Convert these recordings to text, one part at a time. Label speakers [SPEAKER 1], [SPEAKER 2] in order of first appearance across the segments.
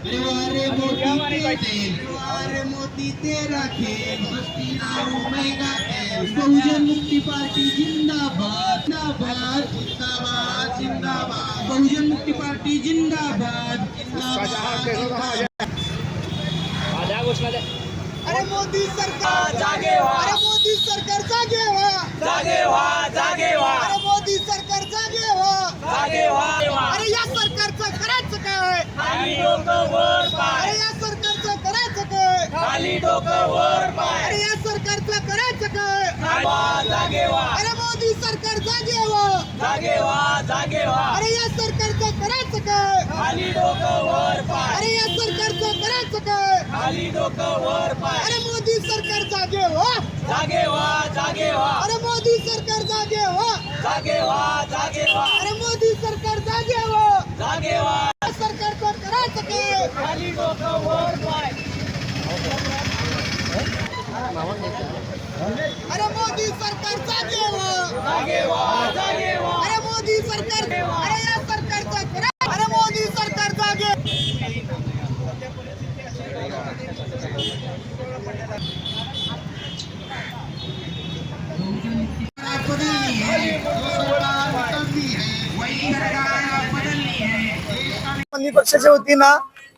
[SPEAKER 1] अरे मोदी तेरा खेल बहुजन मुक्ति पार्टी जिंदाबाद जिंदाबाद जिंदाबाद जिंदाबाद बहुजन मुक्ति पार्टी जिंदाबाद जिंदाबाद।
[SPEAKER 2] अरे मोदी सरकार जागे व्हा, अरे मोदी सरकार जागे व्हा, जागे व्हा, जागे व्हा, अरे मोदी सरकार जागे व्हा, जागे व्हा, अरे या सरकारचं करायचं काय, खाली डोकं वर पाय, अरे या सरकारचं करायचं काय, खाली डोकं वर पाय, अरे या सरकारचं करायचं काय, जागे व्हा, अरे मोदी सरकार जागे व्हा, जागे व्हा, जागे व्हा, अरे या सरकारचं करायचं काय, खाली डोकं वर पाय, अरे या सरकारचं करायचं काय, खाली डोकं वर पाय, अरे मोदी सरकार जागे व्हा, जागे व्हा, जागे व्हा, अरे मोदी सरकार जागे व्हा, जागे व्हा, जागे व्हा, अरे मोदी सरकार जागे व्हा, जागे व्हा, सरकारचं करायचं काय, खाली डोकं वर पाय, अरे मोदी सरकार जागे व्हा, जागे व्हा, जागे व्हा, अरे मोदी सरकार, अरे या सरकारचं करा, अरे मोदी सरकार जागे पक्षाच्या वतीनं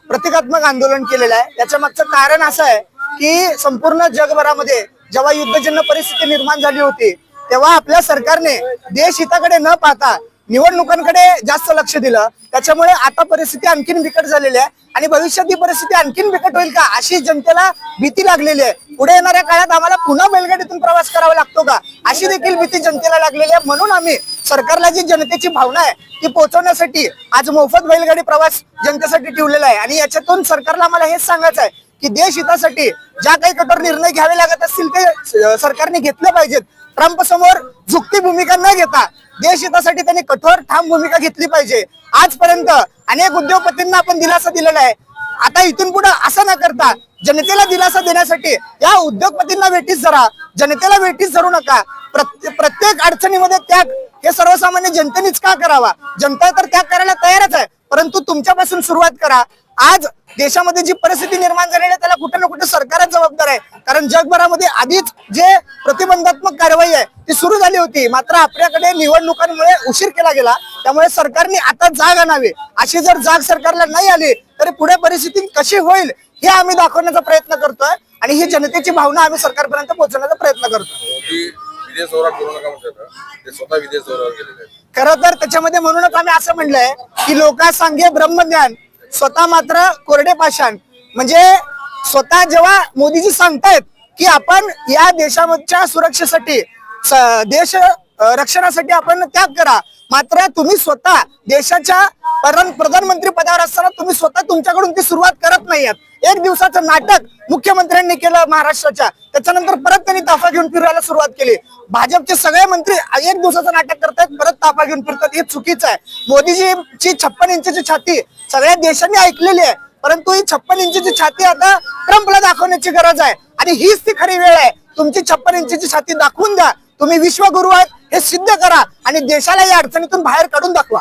[SPEAKER 2] प्रतिकात्मक आंदोलन केलेलं आहे। त्याच्या मागचं कारण असं आहे की संपूर्ण जगभरामध्ये जेव्हा युद्धजन्य परिस्थिती निर्माण झाली होती तेव्हा आपल्या सरकारने देश हिताकडे न पाहता निवडणुकांकडे जास्त लक्ष दिलं। त्याच्यामुळे आता परिस्थिती आणखीन बिकट झालेली आहे आणि भविष्यात ही परिस्थिती आणखीन बिकट होईल का अशी जनतेला भीती लागलेली आहे। पुढे येणाऱ्या काळात आम्हाला पुन्हा बैलगाडीतून प्रवास करावा लागतो का अशी देखील भीती जनतेला लागलेली आहे। म्हणून आम्ही सरकारला जी जनतेची भावना आहे ती पोहोचवण्यासाठी आज मोफत बैलगाडी प्रवास जनतेसाठी ठेवलेला आहे आणि याच्यातून सरकारला आम्हाला हेच सांगायचं आहे की देश हितासाठी ज्या काही कठोर निर्णय घ्यावे लागत असतील ते सरकारने घेतले पाहिजेत। ट्रम्प समोर झुकती भूमिका न घेता देश हितासाठी त्यांनी कठोर ठाम भूमिका घेतली पाहिजे। आजपर्यंत अनेक उद्योगपतींना आपण दिलासा दिलेला आहे। आता इथून पुढे असं न करता जनतेला दिलासा देण्यासाठी या उद्योगपतींना वेठीस धरा, जनतेला वेठीस धरू नका। प्रत्येक अडचणीमध्ये त्याग हे सर्वसामान्य जनतेनेच का करावा? जनता तर त्याग करायला तयारच आहे, परंतु तुमच्यापासून सुरुवात करा। आज देशामध्ये जी परिस्थिती निर्माण झालेली आहे त्याला कुठे ना कुठे सरकारच जबाबदार आहे, कारण जगभरामध्ये आधीच जे प्रतिबंधात्मक कारवाई आहे ती सुरू झाली होती, मात्र आपल्याकडे निवडणुकांमुळे उशीर केला गेला। त्यामुळे सरकारने आता जाग आणावी। अशी जर जाग सरकारला नाही आली तर पुढे परिस्थिती कशी होईल हे आम्ही दाखवण्याचा प्रयत्न करतोय आणि ही जनतेची भावना आम्ही सरकारपर्यंत पोहोचवण्याचा प्रयत्न करतोय। खरं तर त्याच्यामध्ये म्हणूनच आम्ही असं म्हणलंय की लोका सांगे ब्रह्मज्ञान स्वतः मात्र कोरडे पाषाण। म्हणजे स्वतः जेव्हा मोदीजी सांगतायत की आपण या देशाच्या सुरक्षेसाठी देश रक्षणासाठी आपण त्याग करा, मात्र तुम्ही स्वतः देशाच्या प्रधानमंत्री पदावर असताना तुम्ही स्वतः तुमच्याकडून ती सुरुवात करत नाही आहात। एक दिवसाचं नाटक मुख्यमंत्र्यांनी केलं महाराष्ट्राच्या, त्याच्यानंतर परत त्यांनी ताफा घेऊन फिरायला सुरुवात केली। भाजपचे सगळे मंत्री एक दिवसाचं नाटक करतात, परत ताफा घेऊन फिरतात, हे चुकीचं आहे। मोदीजीची 56 इंचची छाती सगळ्या देशांनी ऐकलेली आहे, परंतु ही 56 इंचची छाती आता ट्रम्पला दाखवण्याची गरज आहे आणि हीच ती खरी वेळ आहे। तुमची 56 इंचची छाती दाखवून द्या, तुम्ही विश्वगुरु आहात हे सिद्ध करा आणि देशाला या अडचणीतून बाहेर काढून दाखवा।